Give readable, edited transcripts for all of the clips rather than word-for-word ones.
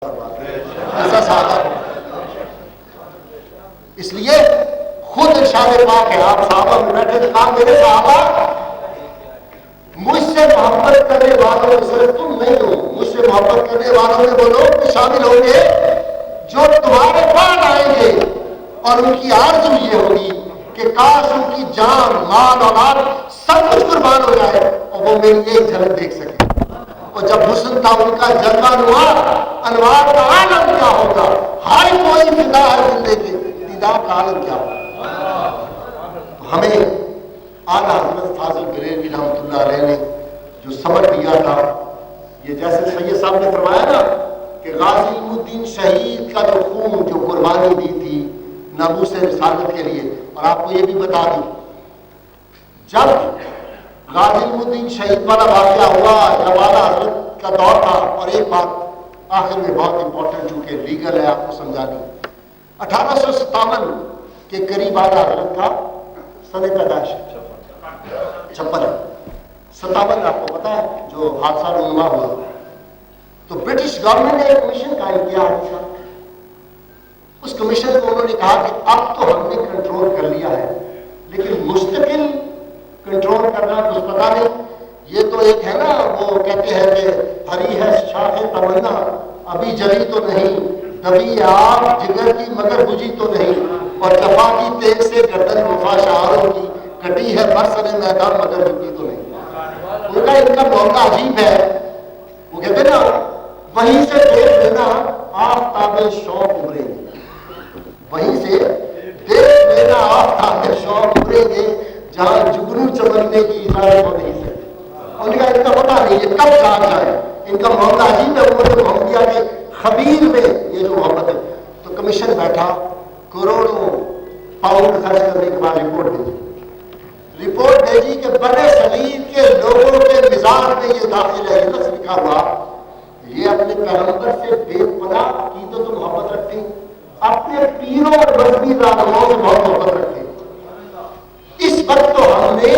ایسا صحابہ. اس لیے خود ارشاد پاک ہے, آپ صحابہ میں بیٹھے تو کہا میرے صحابہ مجھ سے محبت کرنے والوں میں صرف تم نہیں ہو, مجھ سے محبت کرنے والوں میں وہ لوگ بھی شامل ہوں گے جو تمہارے بعد آئیں گے, اور ان کی آرزو یہ ہوگی کہ کاش ان کی جان مال اولاد سب کچھ قربان ہو جائے اور وہ میری ایک جھلک دیکھ سکے. اور جب حسن تھا ان کا جلوہ نما, انوار کا عالم کیا ہوگا, ہر کوئی فدا ہے زندگی کے دیدار کا عالم کیا ہوگا. ہمیں اعلیٰ حضرت فاضل بریلوی رحمۃ اللہ علیہ نے جو سبق دیا تھا, یہ جیسے سید صاحب نے فرمایا نا کہ غازی الدین شہید کا جو خون جو قربانی دی تھی ناموس رسالت کے لیے. اور آپ کو یہ بھی بتا دوں, جب غازی الدین شہید والا واقعہ ہوا, جب اعلیٰ حضرت کا دور تھا, اور ایک بات آخر میں بہت امپورٹنٹ چونکہ لیگل ہے آپ کو سمجھانی, 1857 کے قریب اعلیٰ حضرت کا سن پیدائش 56 57 آپ کو پتا ہے جو حادثہ رونما ہوا, تو برٹش گورنمنٹ نے ایک کمیشن قائم کیا ہے. اس کمیشن کو انہوں نے کہا کہ اب تو ہم نے کنٹرول کر لیا ہے, لیکن مستقل کنٹرول کرنا کچھ پتا نہیں. یہ تو ایک ہے نا, وہ کہتے ہیں کہ ہری ہے شاخ تمنا ابھی جلی تو نہیں, دبی آگ جگر کی مگر بجھی تو نہیں, اور جفا کی تیغ سے گردن وفا شعاروں کی کٹی ہے برسر میدان مگر جھکی تو نہیں. ان کا معاملہ عجیب ہے. وہ کہتے ہیں نا وہیں سے دیکھ لینا آفتاب شوق ابھریں گے, وہیں سے دیکھ لینا آفتاب شوق ابھریں گے جہاں جگنو چمکنے کی اجازت ہو نہیں سکتی. ان کا پتا نہیں یہ کب جان جائے. ان کا معاملہ عجیب ہے. وہ محمدیہ کے خبیر میں یہ جو محبت ہے. تو کمیشن بیٹھا, کروڑوں پاؤنڈ خرچ کرنے کے بعد رپورٹ بھیجی کہ بڑے صغیر کے لوگوں کے مزاج میں یہ داخل ہے, یہ لفظ لکھا ہوا, یہ اپنے پیغمبر سے بے پناہ عقیدت و محبت رکھتے ہیں, اپنے پیروں اور مذہبی رہنماؤں سے بہت محبت رکھتے ہیں. اس وقت تو ہم نے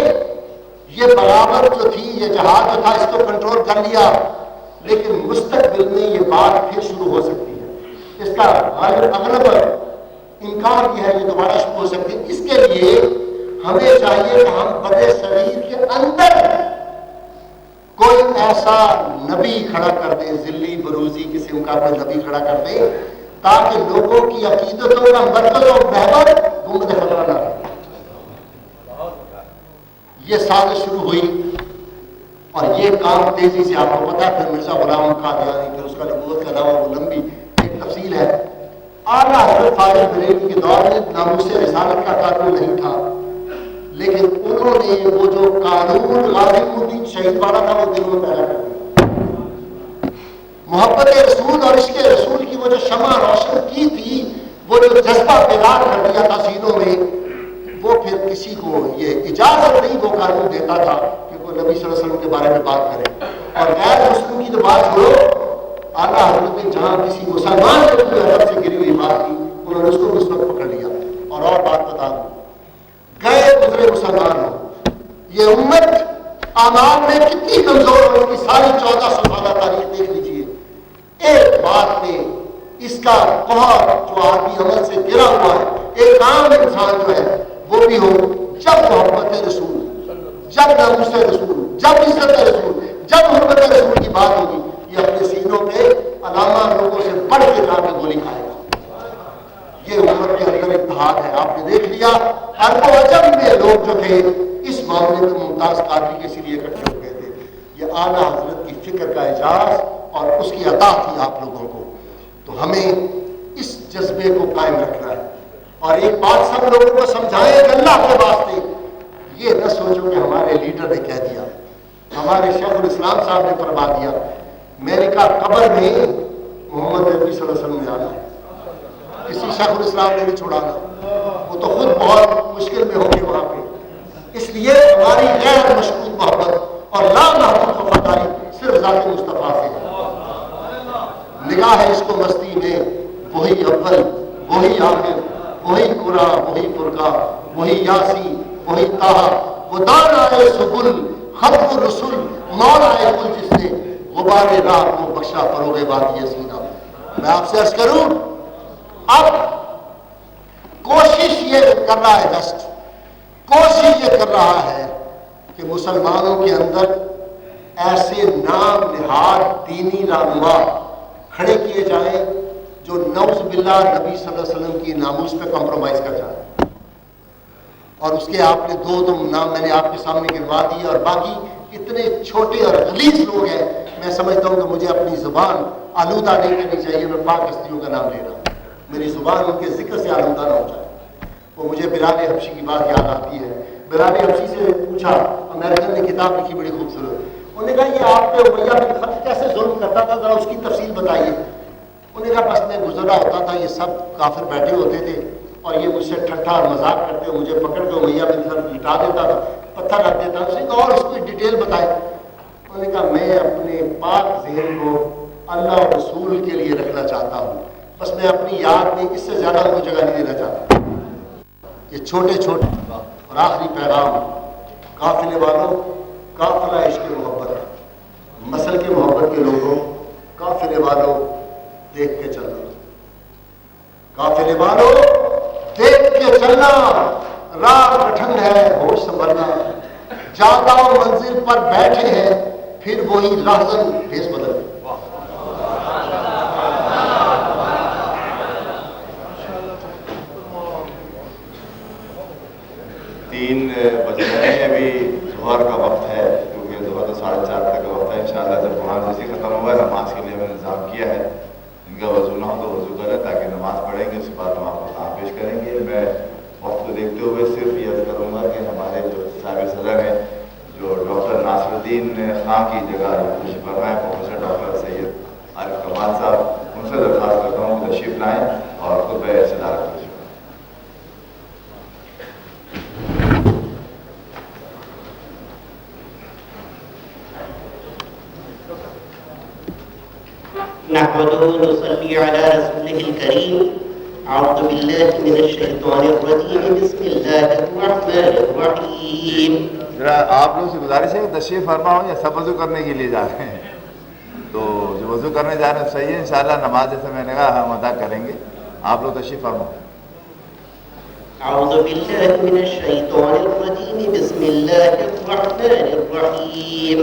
یہ بغاوت جو تھی, یہ جہاد جو تھا, اس کو کنٹرول کر لیا, لیکن مستقبل میں یہ بات پھر شروع ہو سکتی ہے. اس کا اغلب امکان یہ ہے یہ دوبارہ شروع ہو سکتی ہے. اس کے لیے ہمیں چاہیے کہ ہم بڑے شریر کے اندر کوئی ایسا نبی کھڑا کر دیں, ذلی بروزی قسم کا کوئی نبی کھڑا کر دیں, تاکہ لوگوں کی عقیدتوں کا مرکز اور محور گنبد خطرہ نہ رہے. یہ سازش شروع ہوئی اور یہ کام تیزی سے, آپ کو پتا ہے پھر مرزا غلام قادیانی, پھر اس کا نبوت کا نام, وہ لمبی ایک تفصیل ہے. اعلیٰ حضرت فاضل بریلوی کے دور میں ناموس رسالت کا قانون نہیں تھا, لیکن انہوں نے وہ جو قانون غازی الدین شہید والا تھا وہ دلوں میں پیدا کر دیا. محبت رسول اور عشق رسول کی وہ جو شمع روشن کی تھی, وہ جو جذبہ بیدار کر دیا تھا سینوں میں, وہ پھر کسی کو یہ اجازت نہیں وہ قانون دیتا تھا کہ کوئی نبی صلی اللہ علیہ وسلم کے بارے میں بات کرے. اور غیر مسلم کی تو بات چھوڑو, اعلیٰ حضرت نے جہاں کسی مسلمان کے حضرت سے گری ہوئی بات کی, انہوں نے اس کو اس وقت پکڑ لیا. اور بات بتا دوں, گئے گزرے مسلمان ہو, یہ امت اعمال میں کتنی کمزور ہو, اس کی ساری 1400 سالہ تاریخ دیکھ لیجیے, ایک بات نے اس کا بہت جو آدمی عمل سے گرا ہوا ہے, ایک عام انسان جو ہے وہ بھی ہو, جب محبت رسول, جب ناموس رسول, جب عزت رسول, جب حرمت رسول کی بات ہوگی, یہ اپنے سینوں پہ علامہ لوگوں سے بڑھ کے جا کے گولی کھائے گا. یہ امت کے اندر اتحاد ہے. آپ نے دیکھ لیا عرب و عجم میں لوگ جو تھے اس معاملے میں ممتاز قادری کے اسی لیے اکٹھے ہو گئے تھے. یہ اعلیٰ حضرت کی فکر کا اعجاز اور اس کی عطا تھی آپ لوگوں کو. تو ہمیں اس جذبے کو قائم رکھنا ہے. اور ایک بات سب لوگوں کو سمجھائیں کہ اللہ کے واسطے یہ نہ سوچو کہ ہمارے لیڈر نے کہہ دیا, ہمارے شیخ الاسلام صاحب نے فرما دیا. میں نے کہا قبر میں محمد نبی صلی اللہ علیہ وسلم نے آنا ہے, کسی شیخ الاسلام نے نہیں چھوڑانا, وہ تو خود بہت مشکل میں ہوں گے وہاں پہ. اس لیے ہماری غیر مشکوک محبت اور لا محبوب وفاداری صرف ذات مصطفیٰ سے ہے. نگاہ ہے اس کو مستی میں وہی اول, وہی آخر, وہی قرآن, وہی فرقان, وہی یاسی, وہی طہ, وہ دانا سبل خلق الرسل مولا کل, جس نے غبار راہ کو بخشا فروغ وادی سینا. میں آپ سے عرض کروں، اب کوشش یہ کر رہا ہے، جسٹ کوشش یہ کر رہا ہے کہ مسلمانوں کے اندر ایسے نام نہاد دینی رہنما کھڑے کیے جائیں جو نعوذ باللہ نبی صلی اللہ علیہ وسلم کی ناموس پہ کمپرومائز کر جائیں. اور اس کے آپ نے دو نام میں نے آپ کے سامنے گنوا دیے، اور باقی اتنے چھوٹے اور غلیظ لوگ ہیں. میں سمجھتا ہوں کہ مجھے اپنی زبان آلودہ نہیں کرنی چاہیے. میں پاک ہستیوں کا نام لے رہا ہوں، میری زبان ان کے ذکر سے آلودہ نہ ہو جائے. وہ مجھے بلال حبشی کی بات یاد آتی ہے. بلال حبشی سے پوچھا، امریکن نے کتاب لکھی بڑی خوبصورت، انہوں نے کہا یہ آپ پہ امیہ بن خلف کیسے ظلم کرتا تھا، ذرا اس کی تفصیل بتائیے. انہوں نے کہا بس میں گزرا ہوتا تھا، یہ سب کافر بیٹھے ہوتے تھے اور یہ مجھ سے ٹھٹھا اور مذاق کرتے ہوئے مجھے پکڑ کے امیہ بن خلف لٹا دیتا تھا، پتھر رکھ دیتا. اس نے کہا اور اس کو ڈیٹیل بتائے. انہوں نے کہا میں اپنے پاک ذہن کو اللہ اور رسول کے لیے رکھنا چاہتا ہوں، بس میں اپنی یاد میں اس سے زیادہ کوئی جگہ نہیں دینا چاہتا. یہ چھوٹے چھوٹے اور آخری پیغام، قافلے والوں، قافلہ عشق محبت، مسل کے محبت کے لوگوں، قافلے والوں دیکھ کے چلنا، قافلے والوں دیکھ کے چلنا. راہ کٹھن ہے ہوش سنبھلنا، جاتا منزل پر بیٹھے ہیں پھر وہی راہزن بھیس بدل. 3 بج رہے ہیں، ابھی ظہر کا وقت ہے، کیونکہ ظہر تو 4:30 تک کا وقت ہے. انشاءاللہ جب قرآن جیسے ختم ہوا ہے، نماز کے لیے میں نے انتظام کیا ہے. ان کا وضو نہ ہو تو وضو کریں تاکہ نماز پڑھیں گے، اس کے بعد ہم آپ کو کام پیش کریں گے. میں وقت کو دیکھتے ہوئے صرف یہ عرض کروں گا کہ ہمارے جو صاحب صدر ہیں، جو ڈاکٹر ناصر الدین خان کی جگہ تشریف فرمائے، پروفیسر ڈاکٹر سید عارف کمال صاحب، ان سے درخواست کرتا ہوں کہ تشریف لائیں اور خطبہ صدارت کریں. نحمده ونصلي على رسوله الكريم. اعوذ بالله من الشيطان الرجيم. بسم الله الرحمن الرحيم. آپ لوگ سے گزارش ہے کہ تشریف فرما ہو یا سب وضو کرنے کے لیے جا رہے ہیں؟ تو جو وضو کرنے جا رہے ہیں صحیح ہے، انشاءاللہ نماز جیسے میں نے کہا ہم ادا کریں گے. آپ لوگ تشریف فرما. اعوذ بالله من الشيطان الرجيم. بسم الله الرحمن الرحيم.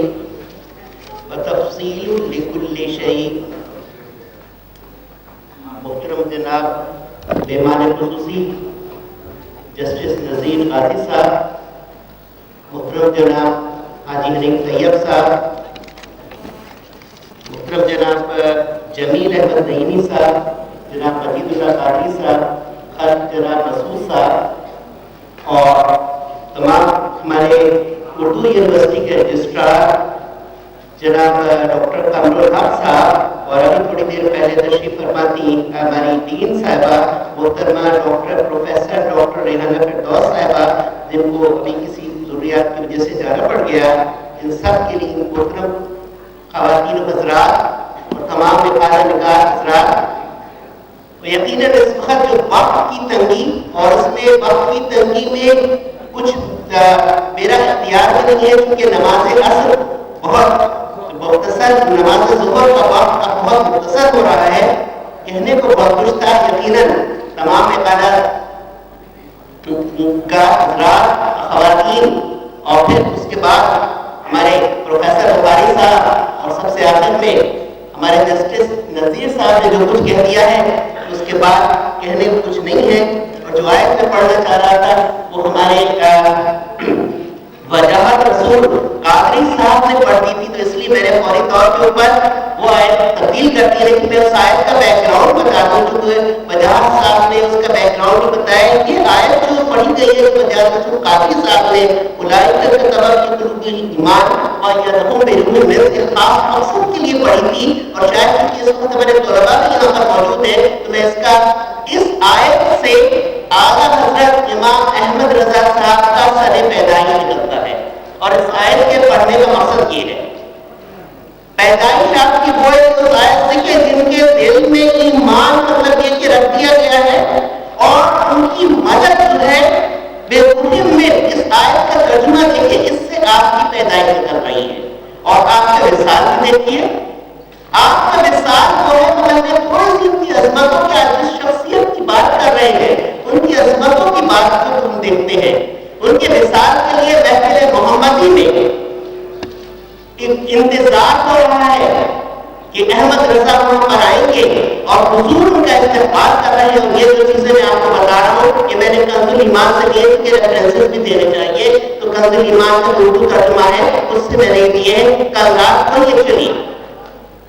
وتفصيل لكل شيء. محترم جناب مہمان خصوصی جسٹس نذیر قاضی صاحب، محترم جناب حاجی حنیف طیب صاحب، محترم جناب جمیل احمد نعیمی صاحب، جناب مجید اللہ قادری صاحب، خالد جناب مسعود صاحب، اور تمام ہمارے اردو یونیورسٹی کے رجسٹرار جناب ڈاکٹر کامر الحق صاحب، اور ابھی تھوڑی دیر پہلے تشریف فرماتی ہماری ڈین صاحبہ محترمہ doctor professor doctor Rehana Firdaus صاحبہ، جن کو ابھی کسی ضروریات کی وجہ سے جانا پڑ گیا. ان سب کے لیے محترم خواتین و حضرات اور تمام نگار حضرات، یقیناً اس وقت جو وقت کی تنگی، اور اس میں وقت کی تنگی میں کچھ میرا اختیار بھی نہیں ہے، کیونکہ نماز عصر بہت مختصر، نماز ظہر کا وقت اب بہت مختصر ہو رہا ہے. کہنے کو بہت کچھ تھا. یقیناً تمام اقادات کا حضرات، خواتین، اور پھر اس کے بعد ہمارے پروفیسر بخاری صاحب، اور سب سے آخر میں ہمارے جسٹس نذیر صاحب نے جو کچھ کہہ دیا ہے اس کے بعد کہنے کو کچھ نہیں ہے. اور جو آیت میں پڑھنا چاہ رہا تھا وہ ہمارے وجاہت رسول قادری صاحب نے پڑھ دی تھی، تو اس لیے میں نے فوری طور کے اوپر وہ آیت تبدیل کر دی. لیکن میں اس آیت کا بیک گراؤنڈ بتا دوں، کیونکہ وجاہت صاحب نے اس کا بیک گراؤنڈ بتایا. یہ آیت جو پڑھی گئی ہے وجاہت رسول قادری صاحب نے اولئک کتب فی قلوبہم ایمان وایدہم بروح منہ، سے خاص مقصد کے لیے پڑھی تھی. اور شاید کیونکہ اس وقت ہمارے طلباء بھی یہاں پر موجود ہیں تو میں اس آیت سے اعلیٰ حضرت امام احمد رضا صاحب کا سن پیدائش نکلتا ہے. اور اس آیت کے پڑھنے کا مقصد یہ ہے، پیدائش آپ کی وہ اس آیت سے کہ جن کے دل میں ایمان مطلب یہ کہ رکھ دیا گیا ہے، اور ان کی مدد جو ہے بے روح میں، اس آیت کا ترجمہ دیکھیں، اس سے آپ کی پیدائش نکل رہی ہے. اور آپ کا وصال بھی دیکھیے، آپ کا وصال جو ہے مطلب تھوڑی سی اور حضور ان کا استقبال کر رہے ہیں. اور یہ جو چیزیں میں آپ کو بتا رہا ہوں کہ میں نے کنز ایمان سے لیے کے ریفرنسز بھی دینے چاہیے. تو کنز ایمان کا اردو ترجمہ ہے, اس سے میں نے دیے ہیں. کل رات کو یہ چنی.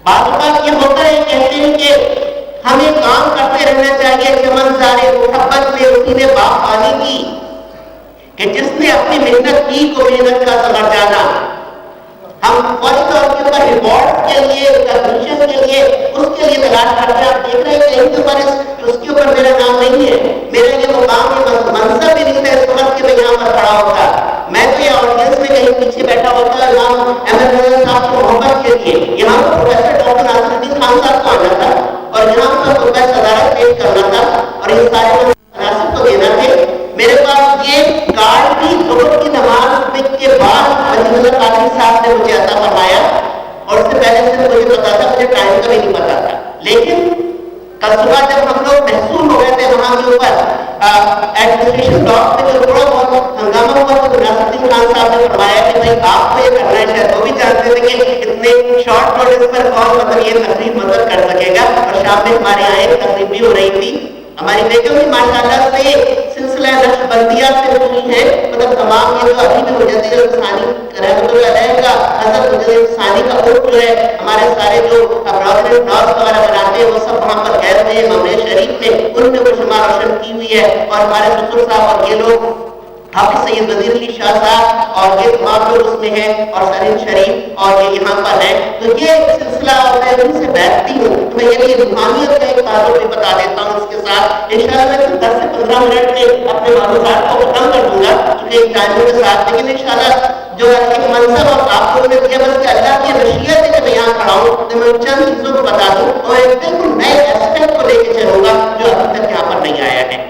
بعض اوقات یہ ہوتا ہے, کہتے ہیں کہ ہمیں کام کرتے رہنا چاہیے. چمن سارے محبت میں اسی نے باغبانی کی کہ جس نے اپنی محنت کی کو محنت کا ثمر جانا. ہم فوری طور کے اوپر ریوارڈ کے لیے, ریکگنیشن کے لیے, اس کے لیے تلاش کرتے ہیں. آپ دیکھ رہے ہیں کہیں کے اوپر اس کے اوپر میرا نام نہیں ہے, میرا یہ مقام یہ منصب بھی نہیں تھا اس وقت کہ میں یہاں پر کھڑا ہوتا. میں تو یہ آڈینس میں کہیں پیچھے بیٹھا ہوتا امام احمد رضا صاحب کی محبت کے لیے. یہاں پر پروفیسر ڈاکٹر ناصر الدین خان صاحب کو آنا تھا اور یہاں پر خطبہ صدارت پیش کرنا تھا اور یہ سارے مناسب کو دینا تھے. میرے پاس یہ کارڈ بھی ظہر کی نماز کے بعد وزیر اللہ قادری صاحب نے مجھے عطا فرمایا, اور اس سے پہلے سے مجھے پتا تھا, مجھے ٹائم کا بھی نہیں پتا تھا. لیکن کل صبح جب ہم لوگ محسوس ہو گئے تھے وہاں کے اوپر ایڈمنسٹریشن بلاک میں جو تھوڑا بہت ہنگامہ ہوا تو ناصر الدین خان صاحب نے فرمایا کہ بھائی آپ کو یہ کرنا ہے. شاید وہ بھی جانتے تھے کہ اتنے شارٹ نوٹس پر کون مطلب یہ تقریب مطلب کر سکے گا. اور شام میں ہمارے یہاں ایک تقریب بھی ہو رہی تھی. ہماری بیگم بھی ماشاءاللہ سے سلسلہ نقشبندیہ سے ہوئی ہے. مطلب تمام یہ جو ابھی بھی مجدد ثانی رحمۃ اللہ علیہ کا حضرت مجدد ثانی کا گروپ جو ہے, ہمارے سارے جو پروگرام بلاگس وغیرہ بناتے ہیں وہ سب وہاں پر گئے ہوئے ہیں مملے شریف میں. ان میں وہ شمار روشن کی ہوئی ہے. اور ہمارے سسر صاحب اور یہ لوگ حافظ سید وزیر علی شاہ صاحب اور یہ تمام لوگ اس میں ہیں, اور سرین شریف اور یہ یہاں پر ہے. تو یہ سلسلہ میں ان سے بیٹھتی ہوں تو میں یہ روحانیت کا ایک تعلق بھی بتا دیتا ہوں. اس کے ساتھ انشاءاللہ میں 10 سے 15 منٹ میں اپنے معلومات کو ختم کر دوں گا کیونکہ ٹائموں کے ساتھ. لیکن انشاءاللہ جو ایک منصب اور آپ لوگوں نے دیا بس کہ اللہ کی مشیت ہے کہ میں یہاں کھڑا ہوں تو میں چند چیزوں کو بتا دوں اور ایک بالکل نئے ایسپیکٹ کو لے کے چلوں گا جو ابھی تک یہاں پر نہیں آیا ہے.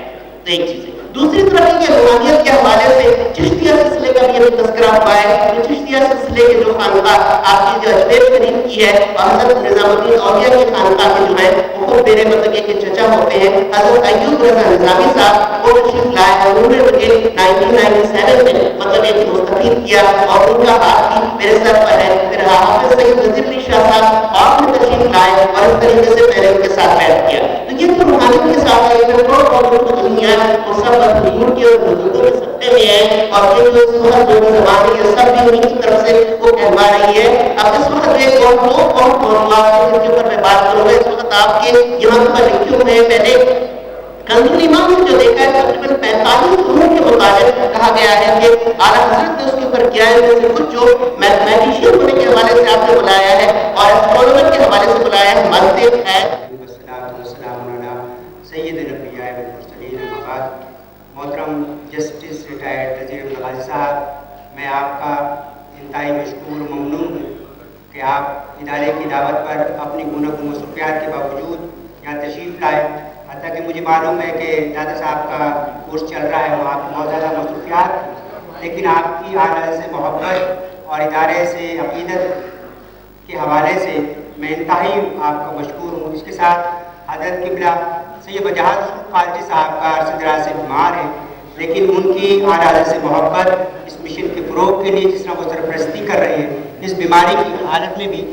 تو ایک چیز ہے. دوسری طرف یہ روحانیت کے حوالے سے چشتیہ سلسلے کا بھی ابھی تذکرہ ہوا ہے. تو چشتیہ سلسلے کے جو خانقاہ آپ کی جو اجمیر شریف کی ہے اور حضرت نظام الدین اولیاء کی خانقاہ کے جو ہے وہ خود میرے مطلب کے چچا ہوتے ہیں حضرت ایوب رضا نظامی صاحب. وہ تشریف لائے اور انہوں نے مجھے 1997 میں مطلب ایک مستفید کیا اور ان کا ہاتھ بھی میرے سر پر ہے. پھر حافظ سید وزیر علی شاہ صاحب آپ نے تشریف لائے اور اس طریقے سے میں نے ان کے ساتھ بیٹھ کیا. تو یہ تو روحانیت کے ساتھ ہے. یہ تھوڑا بہت دنیا وہ سب حضور کے اور بزرگوں کے سطح میں ہے اور یہ جو اس وقت جو زبان ہے یہ سب بھی انہیں کی طرف سے وہ کہلوا رہی ہے. اب اس وقت ایک اور دو موضوعات جن کے اوپر میں بات کروں گا. اس وقت آپ کے یہاں پر لکھے ہوئے ہیں. میں نے کنز ایمان سے جو دیکھا ہے تقریباً 45 امور کے مطابق کہا گیا ہے کہ اعلیٰ حضرت نے اس کے اوپر کیا ہے. جیسے کچھ جو میتھمیٹیشین ہونے کے حوالے سے آپ نے بلایا ہے اور اسٹرانومر کے حوالے سے بلایا ہے. منطق ہے. محترم جسٹس ریٹائرڈ نذیر احمد غازی صاحب, میں آپ کا انتہائی مشکور ممنون ہوں کہ آپ ادارے کی دعوت پر اپنی گناہ و مصروفیات کے باوجود یہاں تشریف لائے. حتیٰ کہ مجھے معلوم ہے کہ دادا صاحب کا کورس چل رہا ہے, وہاں بہت زیادہ مصروفیات, لیکن آپ کی اعلیٰ سے محبت اور ادارے سے عقیدت کے حوالے سے میں انتہائی آپ کا مشکور ہوں. اس کے ساتھ حضرت قبلہ سید وجاہت قادری صاحب کا عرصہ دراز سے بیمار ہے, لیکن ان کی اعلیٰ سے محبت اس مشن کے فروغ کے لیے جس طرح وہ سرپرستی کر رہے ہیں اس بیماری کی حالت میں بھی,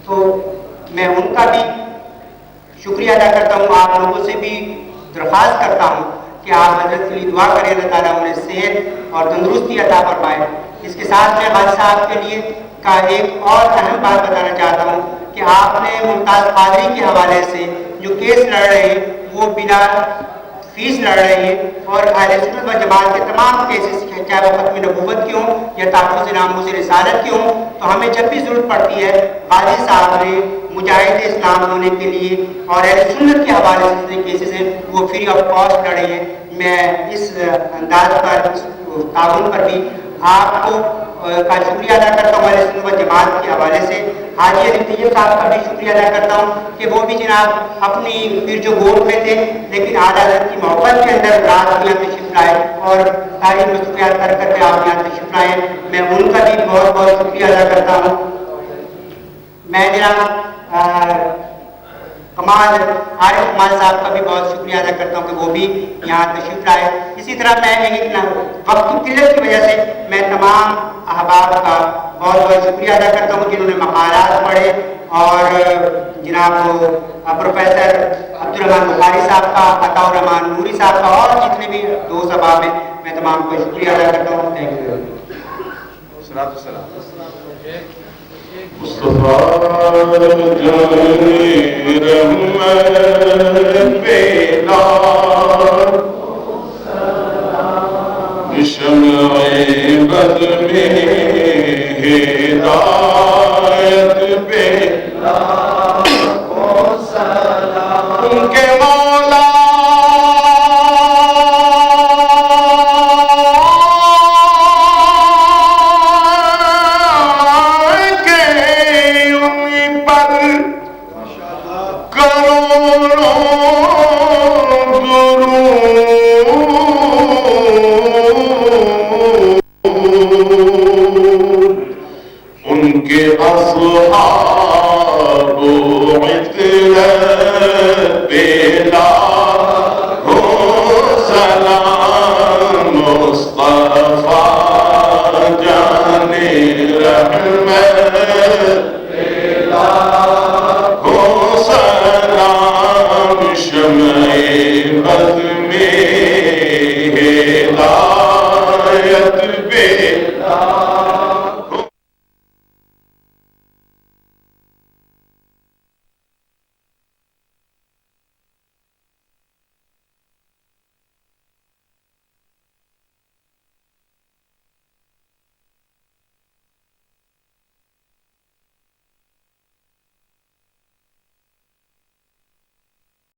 تو میں ان کا بھی شکریہ ادا کرتا ہوں. آپ لوگوں سے بھی درخواست کرتا ہوں کہ آپ حضرت کے لیے دعا کریں, اللہ تعالیٰ انہیں صحت اور تندرستی عطا فرمائے. اس کے ساتھ میں غازی صاحب کے لیے کا ایک اور اہم بات بتانا چاہتا ہوں کہ آپ نے ممتاز قادری کے حوالے سے جو کیس لڑ رہے ہیں وہ بنا فیس لڑ رہے ہیں, اور اہل سنت و جماعت کے تمام کیسز چاہے وہ ختم نبوت کے ہوں یا تحفظ ناموس رسالت کے ہوں, تو ہمیں جب بھی ضرورت پڑتی ہے غازی صاحب نے مجاہد اسلام ہونے کے لیے اور اہل سنت کے حوالے سے جتنے کیسز ہیں وہ فری آف کاسٹ لڑے ہیں. میں اس انداز پر اس تعاون پر بھی آپ کو کا شکریہ ادا کرتا ہوں. اہل سنت و جماعت کے حوالے سے حاجی علی طیب صاحب کا بھی شکریہ ادا کرتا ہوں کہ وہ بھی جناب اپنی پھر جو گوٹ میں تھے لیکن اعلیٰ حضرت کی محبت کے اندر رات میں تشریف لائے اور ساری مصروفیات کر کے آپ یہاں تشریف لائے. میں ان کا بھی بہت بہت شکریہ ادا کرتا ہوں. میں جناب کمال عارف کمال صاحب کا بھی بہت شکریہ ادا کرتا ہوں کہ وہ بھی یہاں تشریف لائے. اسی طرح میں وقت کی قلت کی وجہ سے میں تمام احباب کا بہت بہت شکریہ ادا کرتا ہوں کہ انہوں نے مقالات پڑھے، اور جناب پروفیسر عبدالرحمان بخاری صاحب کا، عطاء الرحمان نوری صاحب کا، اور جتنے بھی دوست احباب ہیں، میں تمام کو شکریہ ادا کرتا ہوں. Thank you. ان کے اصحاب و عطر